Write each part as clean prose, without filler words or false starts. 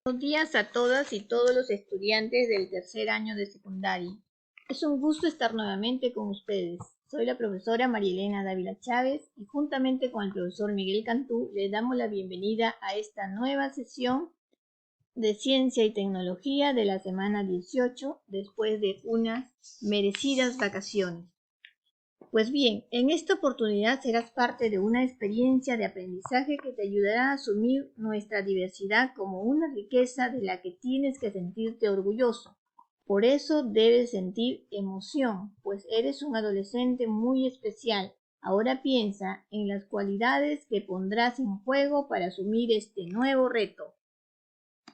Buenos días a todas y todos los estudiantes del tercer año de secundaria. Es un gusto estar nuevamente con ustedes. Soy la profesora Marielena Dávila Chávez y juntamente con el profesor Miguel Cantú les damos la bienvenida a esta nueva sesión de Ciencia y Tecnología de la semana 18 después de unas merecidas vacaciones. Pues bien, en esta oportunidad serás parte de una experiencia de aprendizaje que te ayudará a asumir nuestra diversidad como una riqueza de la que tienes que sentirte orgulloso. Por eso debes sentir emoción, pues eres un adolescente muy especial. Ahora piensa en las cualidades que pondrás en juego para asumir este nuevo reto.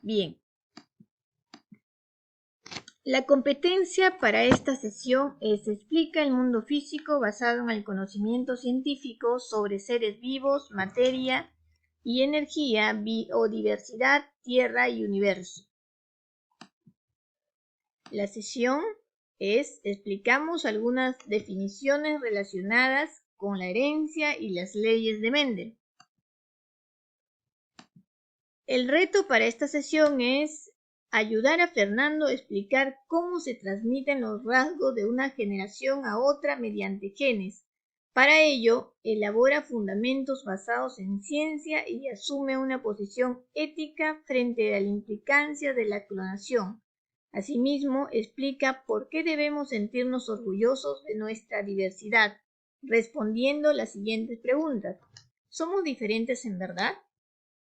Bien. La competencia para esta sesión explica el mundo físico basado en el conocimiento científico sobre seres vivos, materia y energía, biodiversidad, tierra y universo. La sesión explicamos algunas definiciones relacionadas con la herencia y las leyes de Mendel. El reto para esta sesión es ayudar a Fernando a explicar cómo se transmiten los rasgos de una generación a otra mediante genes. Para ello, elabora fundamentos basados en ciencia y asume una posición ética frente a la implicancia de la clonación. Asimismo, explica por qué debemos sentirnos orgullosos de nuestra diversidad, respondiendo las siguientes preguntas. ¿Somos diferentes en verdad?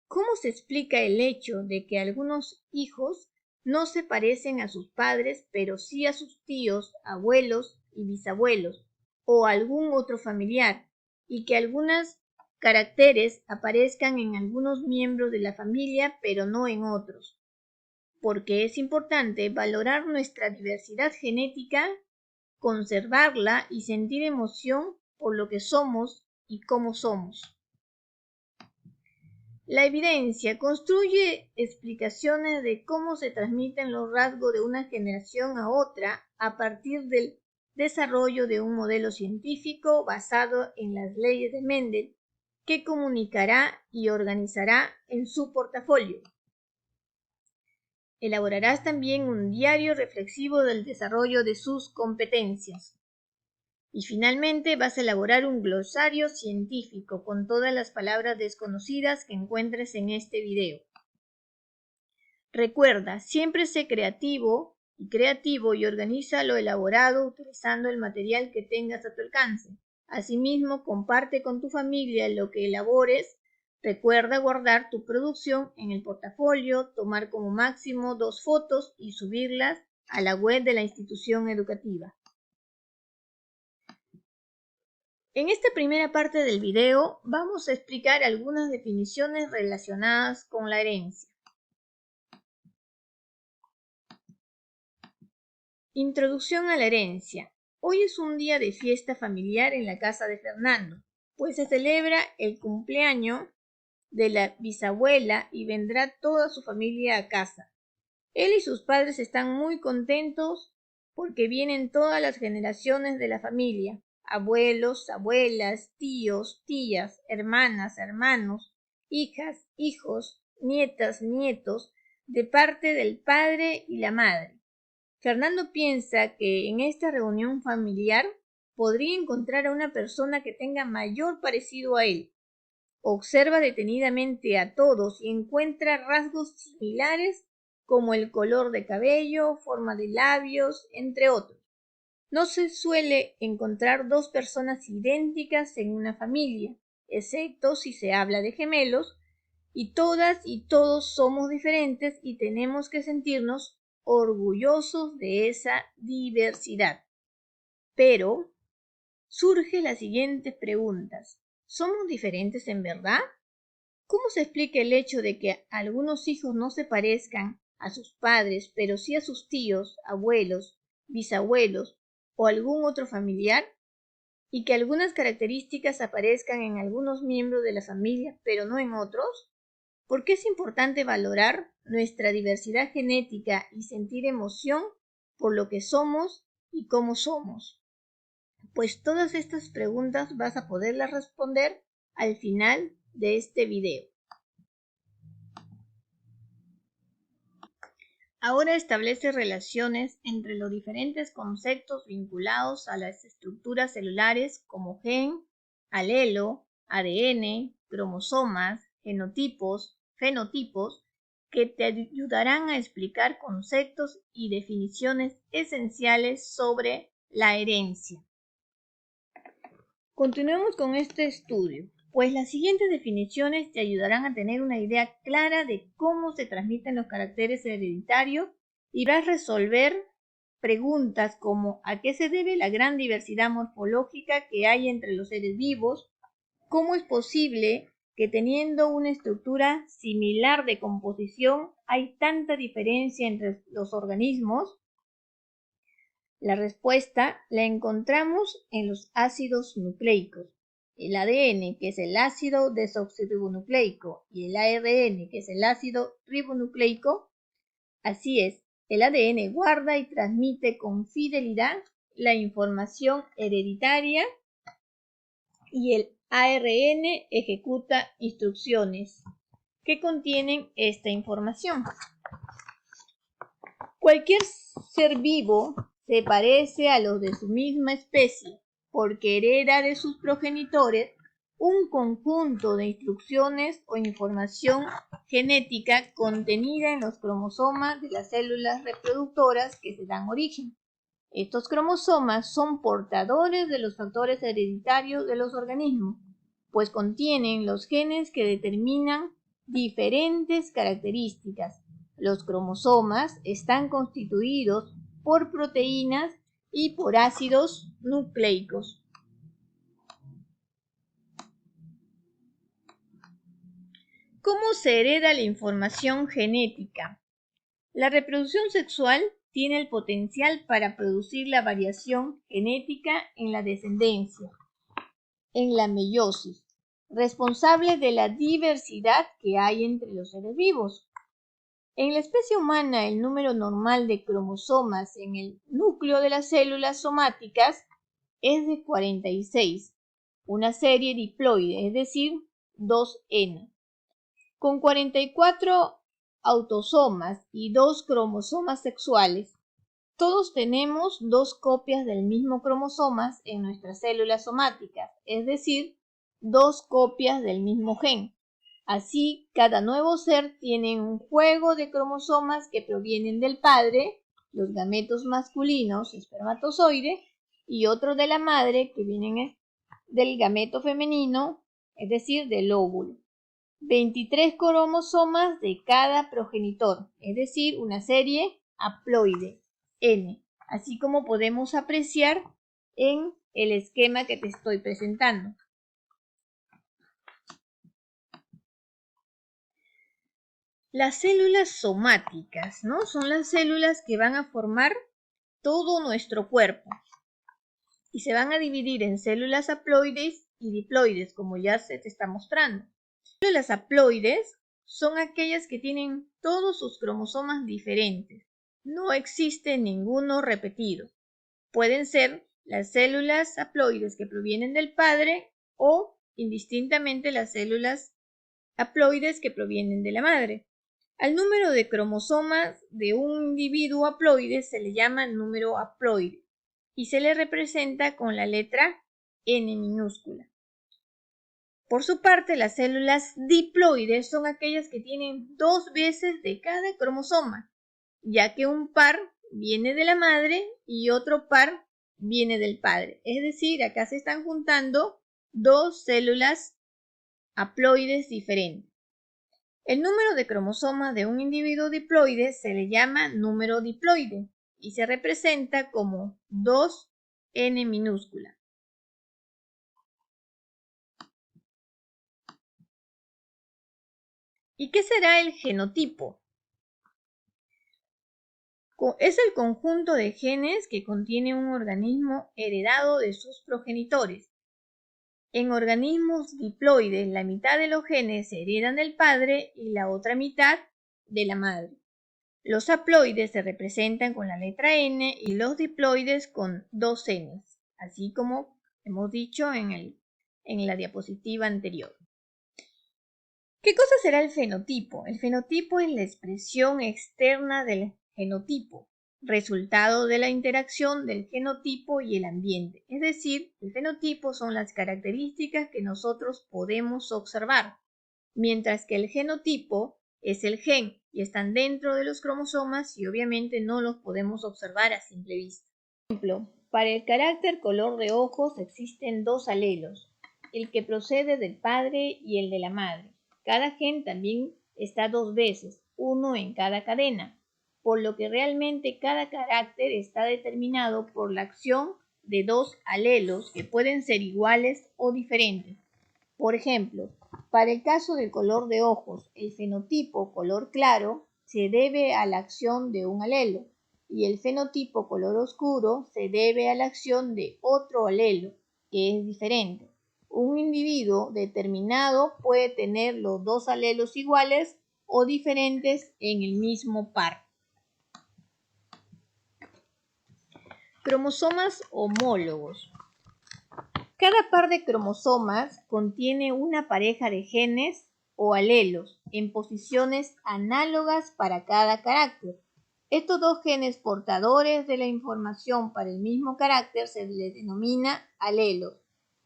¿Cómo se explica el hecho de que algunos hijos no se parecen a sus padres, pero sí a sus tíos, abuelos y bisabuelos, o a algún otro familiar, y que algunos caracteres aparezcan en algunos miembros de la familia, pero no en otros? Porque es importante valorar nuestra diversidad genética, conservarla y sentir emoción por lo que somos y cómo somos. La evidencia construye explicaciones de cómo se transmiten los rasgos de una generación a otra a partir del desarrollo de un modelo científico basado en las leyes de Mendel, que comunicará y organizará en su portafolio. Elaborarás también un diario reflexivo del desarrollo de sus competencias. Y finalmente vas a elaborar un glosario científico con todas las palabras desconocidas que encuentres en este video. Recuerda, siempre sé creativo y organiza lo elaborado utilizando el material que tengas a tu alcance. Asimismo, comparte con tu familia lo que elabores. Recuerda guardar tu producción en el portafolio, tomar como máximo 2 fotos y subirlas a la web de la institución educativa. En esta primera parte del video vamos a explicar algunas definiciones relacionadas con la herencia. Introducción a la herencia. Hoy es un día de fiesta familiar en la casa de Fernando, pues se celebra el cumpleaños de la bisabuela y vendrá toda su familia a casa. Él y sus padres están muy contentos porque vienen todas las generaciones de la familia. Abuelos, abuelas, tíos, tías, hermanas, hermanos, hijas, hijos, nietas, nietos, de parte del padre y la madre. Fernando piensa que en esta reunión familiar podría encontrar a una persona que tenga mayor parecido a él. Observa detenidamente a todos y encuentra rasgos similares como el color de cabello, forma de labios, entre otros. No se suele encontrar dos personas idénticas en una familia, excepto si se habla de gemelos, y todas y todos somos diferentes y tenemos que sentirnos orgullosos de esa diversidad. Pero surgen las siguientes preguntas. ¿Somos diferentes en verdad? ¿Cómo se explica el hecho de que algunos hijos no se parezcan a sus padres, pero sí a sus tíos, abuelos, bisabuelos o algún otro familiar? ¿Y que algunas características aparezcan en algunos miembros de la familia, pero no en otros? ¿Por qué es importante valorar nuestra diversidad genética y sentir emoción por lo que somos y cómo somos? Pues todas estas preguntas vas a poderlas responder al final de este video. Ahora establece relaciones entre los diferentes conceptos vinculados a las estructuras celulares como gen, alelo, ADN, cromosomas, genotipos, fenotipos, que te ayudarán a explicar conceptos y definiciones esenciales sobre la herencia. Continuemos con este estudio, pues las siguientes definiciones te ayudarán a tener una idea clara de cómo se transmiten los caracteres hereditarios y vas a resolver preguntas como ¿a qué se debe la gran diversidad morfológica que hay entre los seres vivos? ¿Cómo es posible que teniendo una estructura similar de composición hay tanta diferencia entre los organismos? La respuesta la encontramos en los ácidos nucleicos. El ADN, que es el ácido desoxirribonucleico, y el ARN, que es el ácido ribonucleico. Así es, el ADN guarda y transmite con fidelidad la información hereditaria y el ARN ejecuta instrucciones que contienen esta información. Cualquier ser vivo se parece a los de su misma especie porque hereda de sus progenitores un conjunto de instrucciones o información genética contenida en los cromosomas de las células reproductoras que se dan origen. Estos cromosomas son portadores de los factores hereditarios de los organismos, pues contienen los genes que determinan diferentes características. Los cromosomas están constituidos por proteínas y por ácidos nucleicos. ¿Cómo se hereda la información genética? La reproducción sexual tiene el potencial para producir la variación genética en la descendencia, en la meiosis, responsable de la diversidad que hay entre los seres vivos. En la especie humana, el número normal de cromosomas en el núcleo de las células somáticas es de 46, una serie diploide, es decir, 2N. Con 44 autosomas y 2 cromosomas sexuales, todos tenemos 2 copias del mismo cromosomas en nuestras células somáticas, es decir, 2 copias del mismo gen. Así, cada nuevo ser tiene un juego de cromosomas que provienen del padre, los gametos masculinos, espermatozoide, y otro de la madre que vienen del gameto femenino, es decir, del óvulo. 23 cromosomas de cada progenitor, es decir, una serie haploide, N, así como podemos apreciar en el esquema que te estoy presentando. Las células somáticas, ¿no? Son las células que van a formar todo nuestro cuerpo y se van a dividir en células haploides y diploides, como ya se te está mostrando. Las células haploides son aquellas que tienen todos sus cromosomas diferentes. No existe ninguno repetido. Pueden ser las células haploides que provienen del padre o indistintamente las células haploides que provienen de la madre. Al número de cromosomas de un individuo haploide se le llama número haploide y se le representa con la letra N minúscula. Por su parte, las células diploides son aquellas que tienen 2 veces de cada cromosoma, ya que un par viene de la madre y otro par viene del padre. Es decir, acá se están juntando 2 células haploides diferentes. El número de cromosomas de un individuo diploide se le llama número diploide y se representa como 2N minúscula. ¿Y qué será el genotipo? Es el conjunto de genes que contiene un organismo heredado de sus progenitores. En organismos diploides, la mitad de los genes se heredan del padre y la otra mitad de la madre. Los haploides se representan con la letra N y los diploides con 2 Ns, así como hemos dicho en la diapositiva anterior. ¿Qué cosa será el fenotipo? El fenotipo es la expresión externa del genotipo, resultado de la interacción del genotipo y el ambiente. Es decir, el fenotipo son las características que nosotros podemos observar, mientras que el genotipo es el gen y están dentro de los cromosomas y obviamente no los podemos observar a simple vista. Por ejemplo, para el carácter color de ojos existen dos alelos, el que procede del padre y el de la madre. Cada gen también está dos veces, uno en cada cadena, por lo que realmente cada carácter está determinado por la acción de dos alelos que pueden ser iguales o diferentes. Por ejemplo, para el caso del color de ojos, el fenotipo color claro se debe a la acción de un alelo y el fenotipo color oscuro se debe a la acción de otro alelo, que es diferente. Un individuo determinado puede tener los dos alelos iguales o diferentes en el mismo par. Cromosomas homólogos. Cada par de cromosomas contiene una pareja de genes o alelos en posiciones análogas para cada carácter. Estos dos genes portadores de la información para el mismo carácter se les denomina alelos,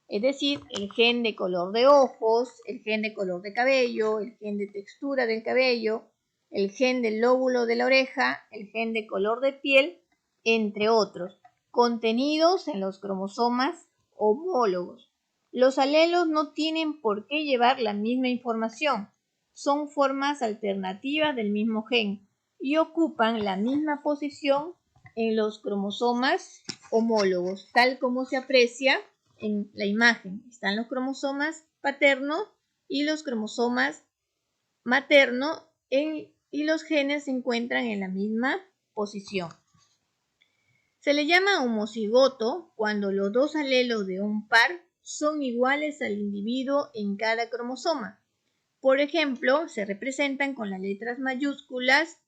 es decir, el gen de color de ojos, el gen de color de cabello, el gen de textura del cabello, el gen del lóbulo de la oreja, el gen de color de piel, entre otros, contenidos en los cromosomas homólogos. Los alelos no tienen por qué llevar la misma información, son formas alternativas del mismo gen y ocupan la misma posición en los cromosomas homólogos, tal como se aprecia en la imagen. Están los cromosomas paterno y los cromosomas materno y los genes se encuentran en la misma posición. Se le llama homocigoto cuando los dos alelos de un par son iguales al individuo en cada cromosoma. Por ejemplo, se representan con las letras mayúsculas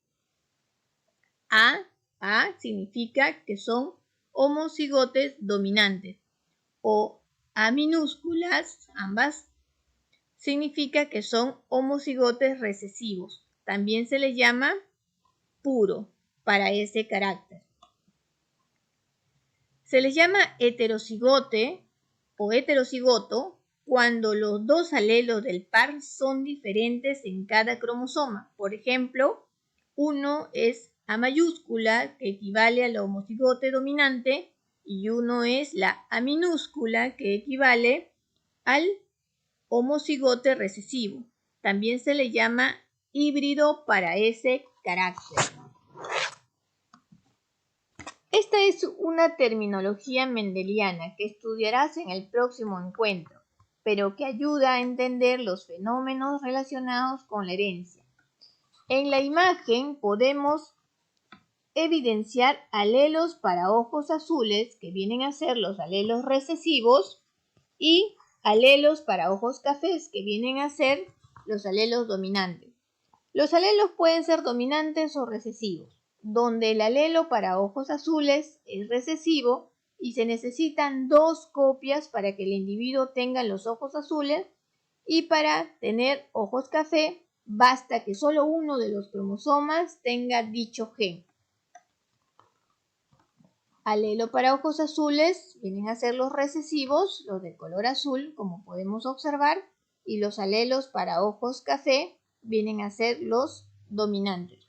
A. A significa que son homocigotes dominantes. O A minúsculas, ambas, significa que son homocigotes recesivos. También se les llama puro para ese carácter. Se les llama heterocigote o heterocigoto cuando los dos alelos del par son diferentes en cada cromosoma. Por ejemplo, uno es A mayúscula, que equivale al homocigote dominante, y uno es la A minúscula, que equivale al homocigote recesivo. También se le llama híbrido para ese carácter. Esta es una terminología mendeliana que estudiarás en el próximo encuentro, pero que ayuda a entender los fenómenos relacionados con la herencia. En la imagen podemos evidenciar alelos para ojos azules, que vienen a ser los alelos recesivos, y alelos para ojos cafés, que vienen a ser los alelos dominantes. Los alelos pueden ser dominantes o recesivos, donde el alelo para ojos azules es recesivo y se necesitan dos copias para que el individuo tenga los ojos azules, y para tener ojos café basta que solo uno de los cromosomas tenga dicho gen. Alelo para ojos azules vienen a ser los recesivos, los de color azul, como podemos observar, y los alelos para ojos café vienen a ser los dominantes.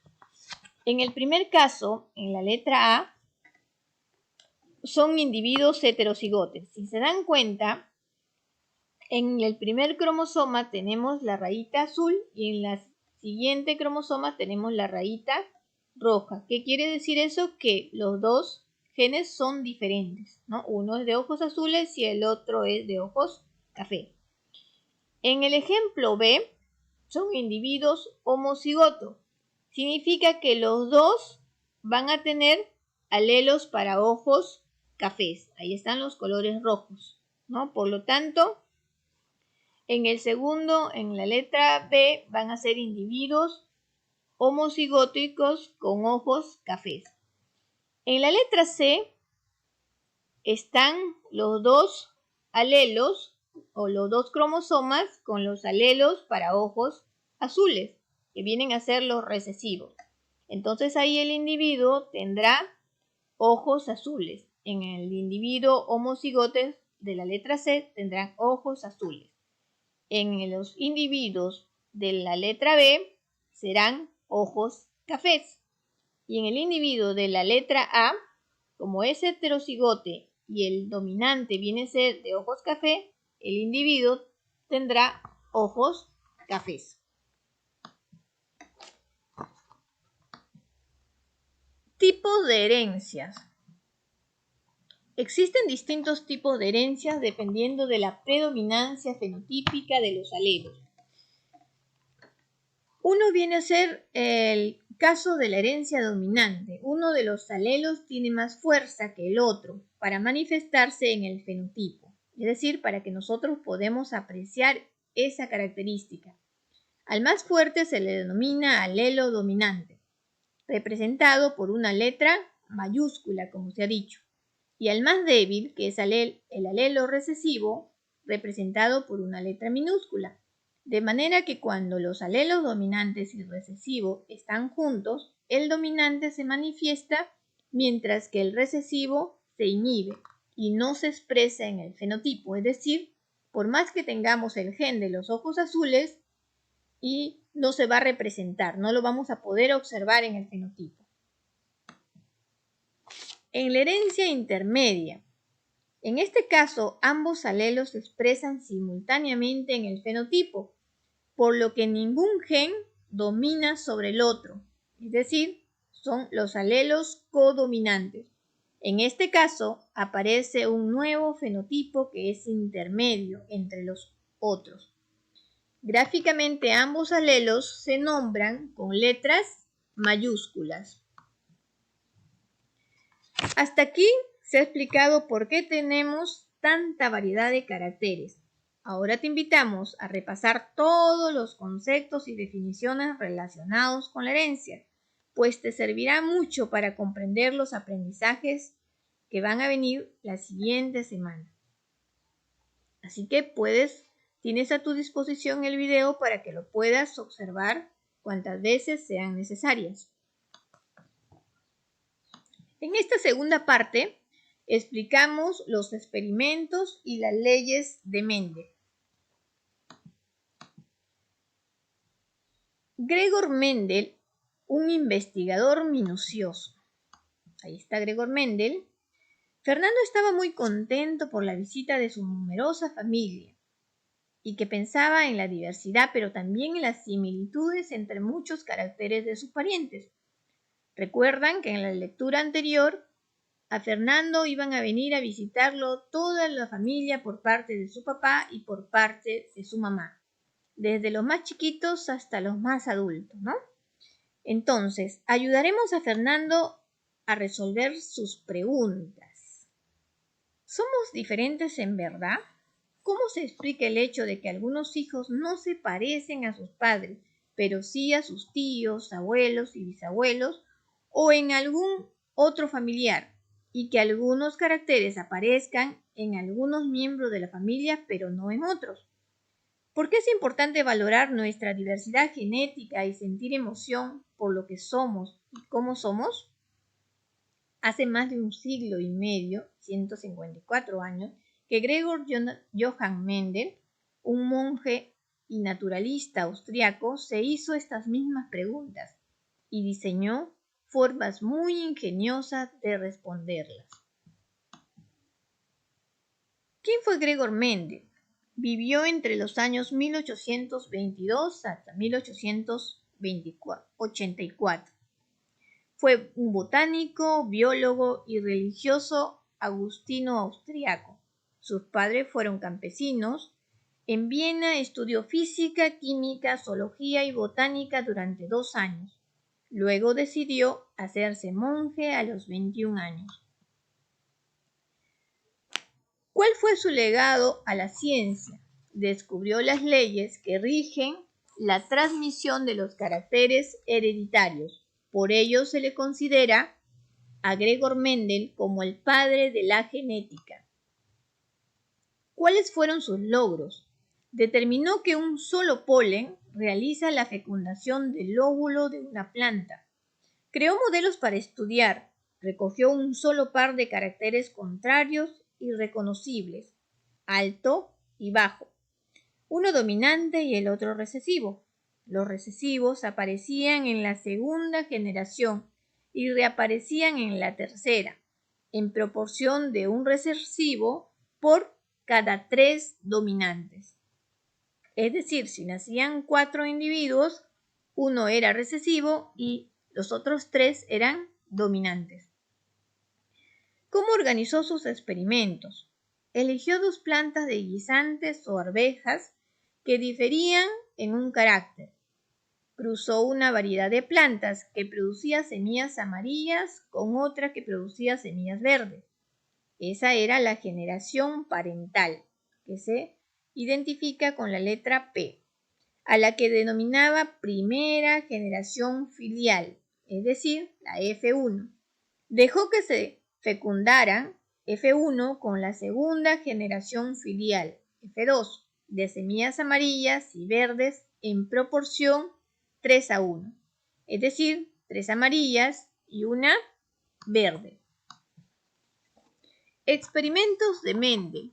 En el primer caso, en la letra A, son individuos heterocigotes. Si se dan cuenta, en el primer cromosoma tenemos la rayita azul y en la siguiente cromosoma tenemos la rayita roja. ¿Qué quiere decir eso? Que los dos genes son diferentes, ¿no? Uno es de ojos azules y el otro es de ojos café. En el ejemplo B, son individuos homocigotos. Significa que los dos van a tener alelos para ojos cafés. Ahí están los colores rojos, ¿no? Por lo tanto, en el segundo, en la letra B, van a ser individuos homocigóticos con ojos cafés. En la letra C están los dos alelos o los dos cromosomas con los alelos para ojos azules, que vienen a ser los recesivos. Entonces ahí el individuo tendrá ojos azules. En el individuo homocigote de la letra C tendrán ojos azules. En los individuos de la letra B serán ojos cafés. Y en el individuo de la letra A, como es heterocigote y el dominante viene a ser de ojos café, el individuo tendrá ojos cafés. Tipos de herencias. Existen distintos tipos de herencias dependiendo de la predominancia fenotípica de los alelos. Uno viene a ser el caso de la herencia dominante. Uno de los alelos tiene más fuerza que el otro para manifestarse en el fenotipo, es decir, para que nosotros podamos apreciar esa característica. Al más fuerte se le denomina alelo dominante, representado por una letra mayúscula, como se ha dicho, y al más débil, que es el alelo recesivo, representado por una letra minúscula. De manera que cuando los alelos dominantes y recesivo están juntos, el dominante se manifiesta mientras que el recesivo se inhibe y no se expresa en el fenotipo. Es decir, por más que tengamos el gen de los ojos azules, y no se va a representar, no lo vamos a poder observar en el fenotipo. En la herencia intermedia, en este caso ambos alelos se expresan simultáneamente en el fenotipo, por lo que ningún gen domina sobre el otro, es decir, son los alelos codominantes. En este caso aparece un nuevo fenotipo que es intermedio entre los otros. Gráficamente ambos alelos se nombran con letras mayúsculas. Hasta aquí se ha explicado por qué tenemos tanta variedad de caracteres. Ahora te invitamos a repasar todos los conceptos y definiciones relacionados con la herencia, pues te servirá mucho para comprender los aprendizajes que van a venir la siguiente semana. Así que tienes a tu disposición el video para que lo puedas observar cuantas veces sean necesarias. En esta segunda parte explicamos los experimentos y las leyes de Mendel. Gregor Mendel, un investigador minucioso. Ahí está Gregor Mendel. Fernando estaba muy contento por la visita de su numerosa familia y que pensaba en la diversidad, pero también en las similitudes entre muchos caracteres de sus parientes. Recuerdan que en la lectura anterior a Fernando iban a venir a visitarlo toda la familia por parte de su papá y por parte de su mamá, desde los más chiquitos hasta los más adultos, ¿no? Entonces, ayudaremos a Fernando a resolver sus preguntas. ¿Somos diferentes en verdad? ¿Cómo se explica el hecho de que algunos hijos no se parecen a sus padres, pero sí a sus tíos, abuelos y bisabuelos, o en algún otro familiar, y que algunos caracteres aparezcan en algunos miembros de la familia, pero no en otros? ¿Por qué es importante valorar nuestra diversidad genética y sentir emoción por lo que somos y cómo somos? Hace más de un siglo y medio, 154 años, que Gregor Johann Mendel, un monje y naturalista austriaco, se hizo estas mismas preguntas y diseñó formas muy ingeniosas de responderlas. ¿Quién fue Gregor Mendel? Vivió entre los años 1822 hasta 1884. Fue un botánico, biólogo y religioso agustino austriaco. Sus padres fueron campesinos. En Viena estudió física, química, zoología y botánica durante 2 años. Luego decidió hacerse monje a los 21 años. ¿Cuál fue su legado a la ciencia? Descubrió las leyes que rigen la transmisión de los caracteres hereditarios. Por ello se le considera a Gregor Mendel como el padre de la genética. ¿Cuáles fueron sus logros? Determinó que un solo polen realiza la fecundación del óvulo de una planta. Creó modelos para estudiar, recogió un solo par de caracteres contrarios y reconocibles, alto y bajo, uno dominante y el otro recesivo. Los recesivos aparecían en la segunda generación y reaparecían en la tercera, en proporción de un recesivo por cada 3 dominantes. Es decir, si nacían 4 individuos, uno era recesivo y los otros 3 eran dominantes. ¿Cómo organizó sus experimentos? Eligió 2 plantas de guisantes o arvejas que diferían en un carácter. Cruzó una variedad de plantas que producía semillas amarillas con otra que producía semillas verdes. Esa era la generación parental, que se identifica con la letra P, a la que denominaba primera generación filial, es decir, la F1. Dejó que se fecundaran F1 con la segunda generación filial, F2, de semillas amarillas y verdes en proporción 3:1, es decir, 3 amarillas y una verde. Experimentos de Mendel.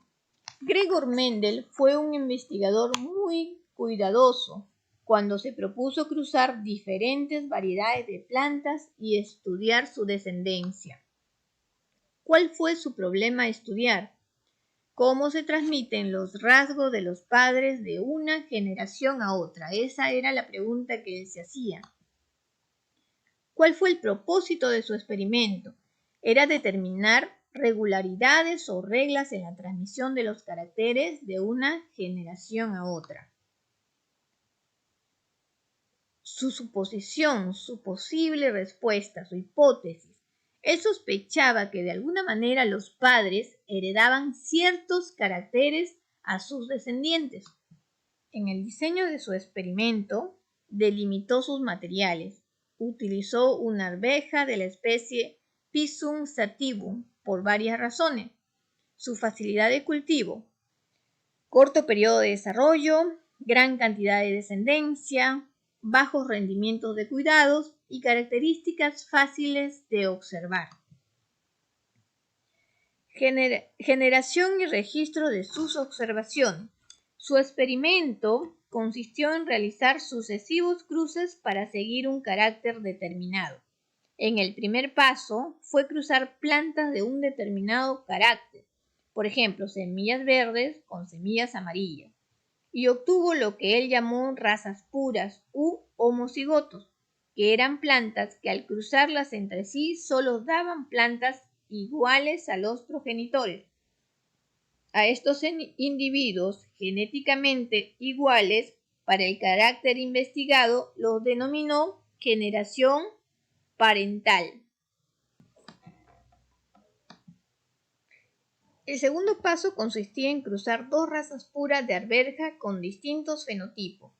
Gregor Mendel fue un investigador muy cuidadoso cuando se propuso cruzar diferentes variedades de plantas y estudiar su descendencia. ¿Cuál fue su problema a estudiar? ¿Cómo se transmiten los rasgos de los padres de una generación a otra? Esa era la pregunta que él se hacía. ¿Cuál fue el propósito de su experimento? Era determinar regularidades o reglas en la transmisión de los caracteres de una generación a otra. Su suposición, su posible respuesta, su hipótesis. Él sospechaba que de alguna manera los padres heredaban ciertos caracteres a sus descendientes. En el diseño de su experimento, delimitó sus materiales. Utilizó una arveja de la especie Pisum sativum por varias razones. Su facilidad de cultivo, corto periodo de desarrollo, gran cantidad de descendencia, bajos rendimientos de cuidados y características fáciles de observar. Generación y registro de sus observaciones. Su experimento consistió en realizar sucesivos cruces para seguir un carácter determinado. En el primer paso fue cruzar plantas de un determinado carácter, por ejemplo, semillas verdes con semillas amarillas, y obtuvo lo que él llamó razas puras u homocigotos, que eran plantas que al cruzarlas entre sí solo daban plantas iguales a los progenitores. A estos individuos genéticamente iguales para el carácter investigado los denominó generación parental. El segundo paso consistía en cruzar 2 razas puras de arveja con distintos fenotipos,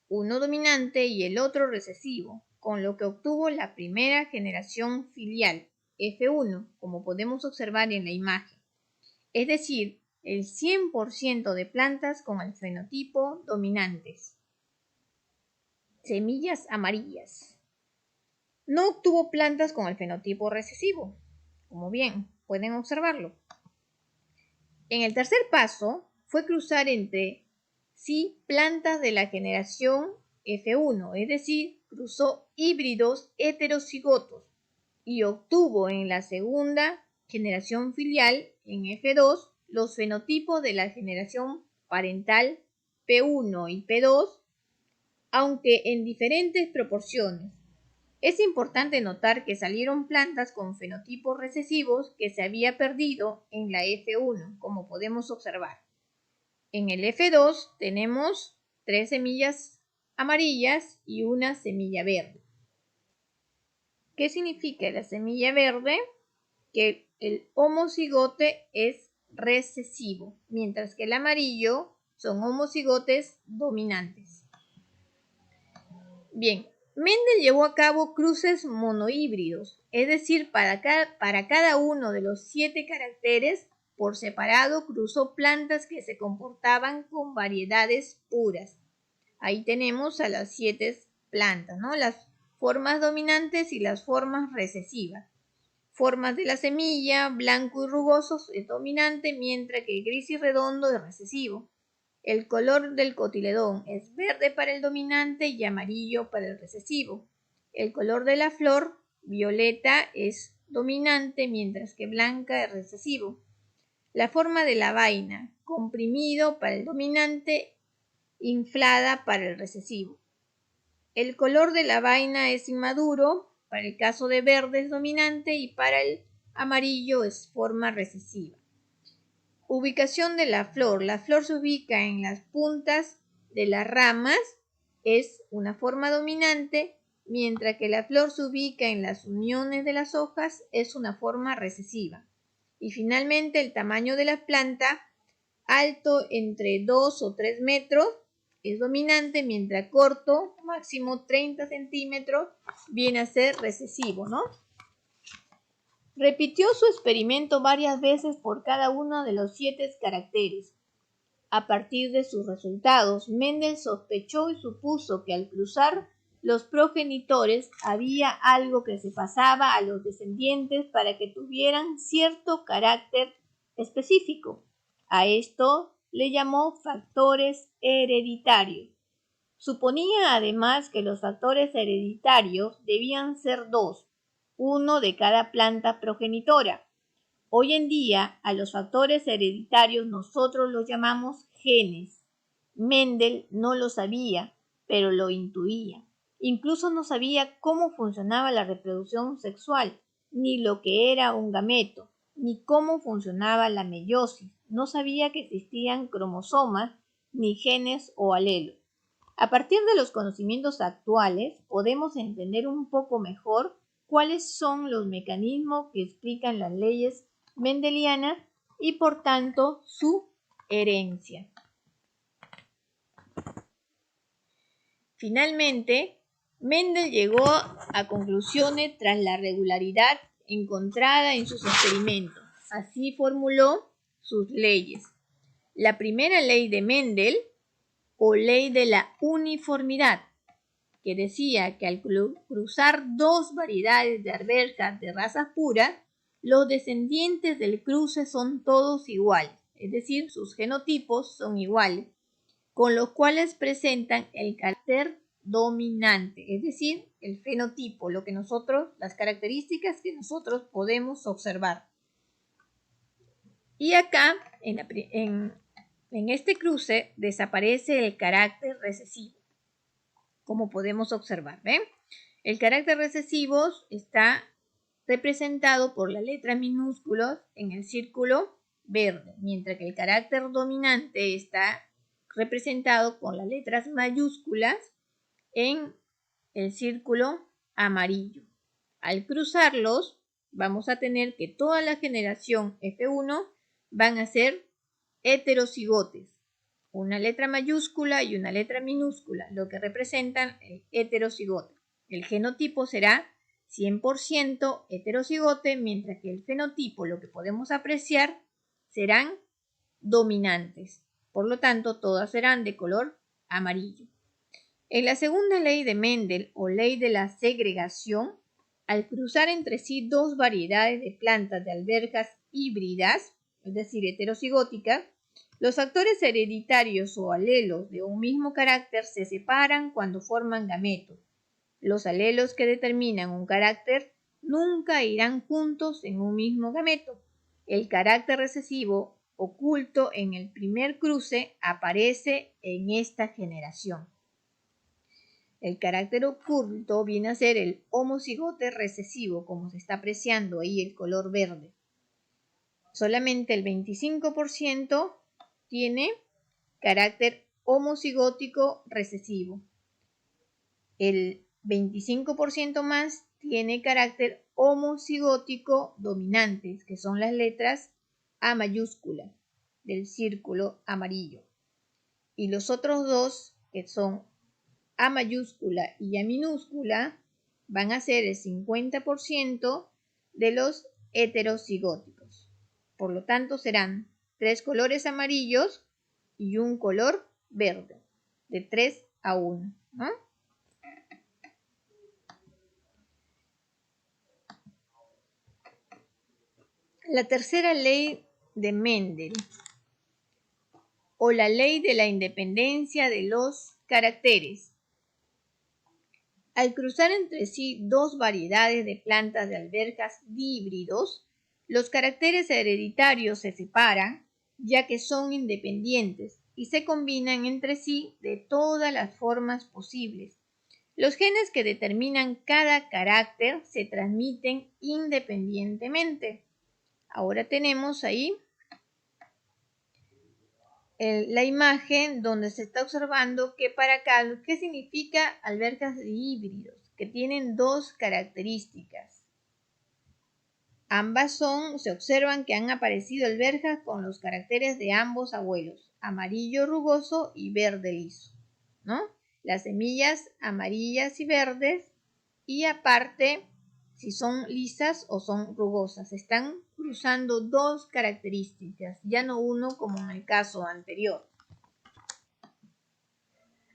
uno dominante y el otro recesivo, con lo que obtuvo la primera generación filial, F1, como podemos observar en la imagen, es decir, el 100% de plantas con el fenotipo dominantes. Semillas amarillas. No obtuvo plantas con el fenotipo recesivo, como bien pueden observarlo. En el tercer paso fue cruzar entre sí plantas de la generación F1, es decir, cruzó híbridos heterocigotos y obtuvo en la segunda generación filial, en F2, los fenotipos de la generación parental P1 y P2, aunque en diferentes proporciones. Es importante notar que salieron plantas con fenotipos recesivos que se había perdido en la F1, como podemos observar. En el F2 tenemos 3 semillas amarillas y una semilla verde. ¿Qué significa la semilla verde? Que el homocigote es recesivo, mientras que el amarillo son homocigotes dominantes. Bien, Mendel llevó a cabo cruces monohíbridos, es decir, para cada uno de los 7 caracteres por separado cruzó plantas que se comportaban con variedades puras. Ahí tenemos a las 7 plantas, ¿no? Las formas dominantes y las formas recesivas. Formas de la semilla, blanco y rugoso es dominante, mientras que gris y redondo es recesivo. El color del cotiledón es verde para el dominante y amarillo para el recesivo. El color de la flor, violeta, es dominante, mientras que blanca es recesivo. La forma de la vaina, comprimido para el dominante, inflada para el recesivo. El color de la vaina es inmaduro, para el caso de verde es dominante y para el amarillo es forma recesiva. Ubicación de la flor. La flor se ubica en las puntas de las ramas, es una forma dominante, mientras que la flor se ubica en las uniones de las hojas, es una forma recesiva. Y finalmente el tamaño de la planta, alto entre 2 o 3 metros, es dominante, mientras corto, máximo 30 centímetros, viene a ser recesivo, ¿no? Repitió su experimento varias veces por cada uno de los 7 caracteres. A partir de sus resultados, Mendel sospechó y supuso que al cruzar los progenitores había algo que se pasaba a los descendientes para que tuvieran cierto carácter específico. A esto le llamó factores hereditarios. Suponía además que los factores hereditarios debían ser 2, uno de cada planta progenitora. Hoy en día a los factores hereditarios nosotros los llamamos genes. Mendel no lo sabía, pero lo intuía. Incluso no sabía cómo funcionaba la reproducción sexual, ni lo que era un gameto, ni cómo funcionaba la meiosis. No sabía que existían cromosomas, ni genes o alelos. A partir de los conocimientos actuales, podemos entender un poco mejor cuáles son los mecanismos que explican las leyes mendelianas y por tanto su herencia. Finalmente, Mendel llegó a conclusiones tras la regularidad encontrada en sus experimentos. Así formuló sus leyes. La primera ley de Mendel, o ley de la uniformidad, que decía que al cruzar 2 variedades de arvejas de raza pura, los descendientes del cruce son todos iguales, es decir, sus genotipos son iguales, con los cuales presentan el carácter dominante, es decir, el fenotipo, las características que nosotros podemos observar. Y acá, en este cruce, desaparece el carácter recesivo, como podemos observar. ¿Ven? El carácter recesivo está representado por la letra minúscula en el círculo verde, mientras que el carácter dominante está representado con las letras mayúsculas en el círculo amarillo. Al cruzarlos, vamos a tener que toda la generación F1 van a ser heterocigotes, una letra mayúscula y una letra minúscula, lo que representan el heterocigote. El genotipo será 100% heterocigote, mientras que el fenotipo, lo que podemos apreciar, serán dominantes. Por lo tanto, todas serán de color amarillo. En la segunda ley de Mendel, o ley de la segregación, al cruzar entre sí 2 variedades de plantas de alberjas híbridas, es decir, heterocigóticas, los factores hereditarios o alelos de un mismo carácter se separan cuando forman gametos. Los alelos que determinan un carácter nunca irán juntos en un mismo gameto. El carácter recesivo oculto en el primer cruce aparece en esta generación. El carácter oculto viene a ser el homocigote recesivo, como se está apreciando ahí el color verde. Solamente el 25% tiene carácter homocigótico recesivo. El 25% más tiene carácter homocigótico dominante, que son las letras A mayúscula del círculo amarillo. Y los otros dos, que son A mayúscula y A minúscula, van a ser el 50% de los heterocigóticos. Por lo tanto, serán 3 colores amarillos y un color verde, de 3 a 1, ¿no? La tercera ley de Mendel, o la ley de la independencia de los caracteres. Al cruzar entre sí dos variedades de plantas de alberjas díbridos, los caracteres hereditarios se separan, ya que son independientes, y se combinan entre sí de todas las formas posibles. Los genes que determinan cada carácter se transmiten independientemente. Ahora tenemos ahí la imagen donde se está observando que para acá, ¿qué significa alberjas de híbridos? Que tienen dos características. Ambas se observan que han aparecido alberjas con los caracteres de ambos abuelos, amarillo rugoso y verde liso, ¿no? Las semillas amarillas y verdes, y aparte, si son lisas o son rugosas. Están cruzando dos características, ya no uno como en el caso anterior.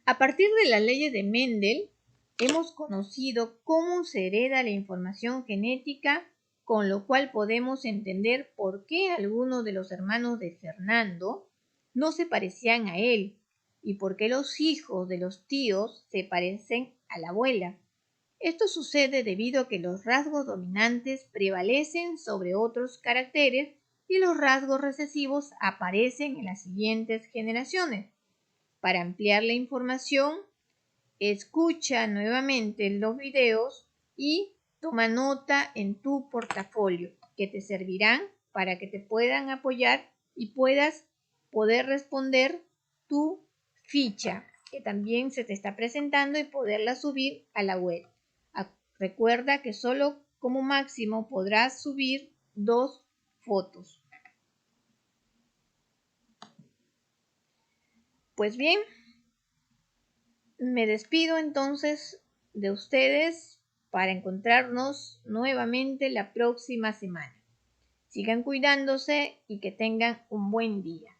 A partir de las leyes de Mendel, hemos conocido cómo se hereda la información genética, con lo cual podemos entender por qué algunos de los hermanos de Fernando no se parecían a él y por qué los hijos de los tíos se parecen a la abuela. Esto sucede debido a que los rasgos dominantes prevalecen sobre otros caracteres y los rasgos recesivos aparecen en las siguientes generaciones. Para ampliar la información, escucha nuevamente los videos y toma nota en tu portafolio, que te servirán para que te puedan apoyar y puedas poder responder tu ficha, que también se te está presentando, y poderla subir a la web. Recuerda que solo como máximo podrás subir 2 fotos. Pues bien, me despido entonces de ustedes para encontrarnos nuevamente la próxima semana. Sigan cuidándose y que tengan un buen día.